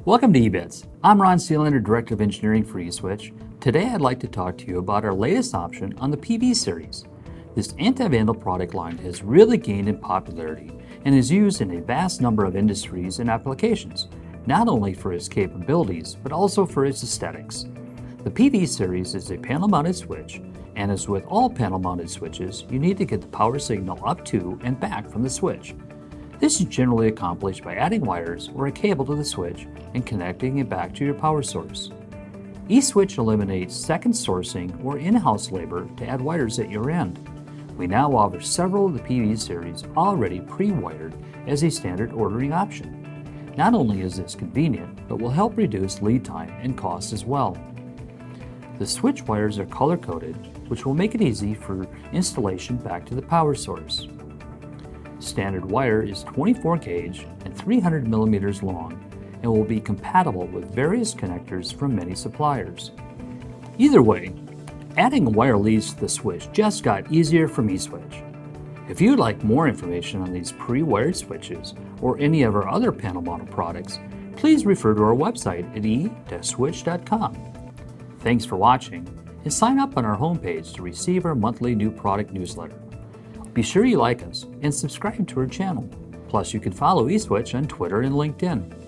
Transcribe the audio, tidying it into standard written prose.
Welcome to eBits. I'm Ron Sealander, Director of Engineering for eSwitch. Today I'd like to talk to you about our latest option on the PV series. This anti-vandal product line has really gained in popularity and is used in a vast number of industries and applications, not only for its capabilities, but also for its aesthetics. The PV series is a panel-mounted switch, and as with all panel-mounted switches, you need to get the power signal up to and back from the switch. This is generally accomplished by adding wires or a cable to the switch and connecting it back to your power source. eSwitch eliminates second sourcing or in-house labor to add wires at your end. We now offer several of the PV series already pre-wired as a standard ordering option. Not only is this convenient, but will help reduce lead time and cost as well. The switch wires are color-coded, which will make it easy for installation back to the power source. Standard wire is 24 gauge and 300 millimeters long and will be compatible with various connectors from many suppliers. Either way, adding wire leads to the switch just got easier from eSwitch. If you'd like more information on these pre-wired switches or any of our other panel model products, please refer to our website at e-switch.com. Thanks for watching, and sign up on our homepage to receive our monthly new product newsletter. Be sure you like us and subscribe to our channel. Plus, you can follow eSwitch on Twitter and LinkedIn.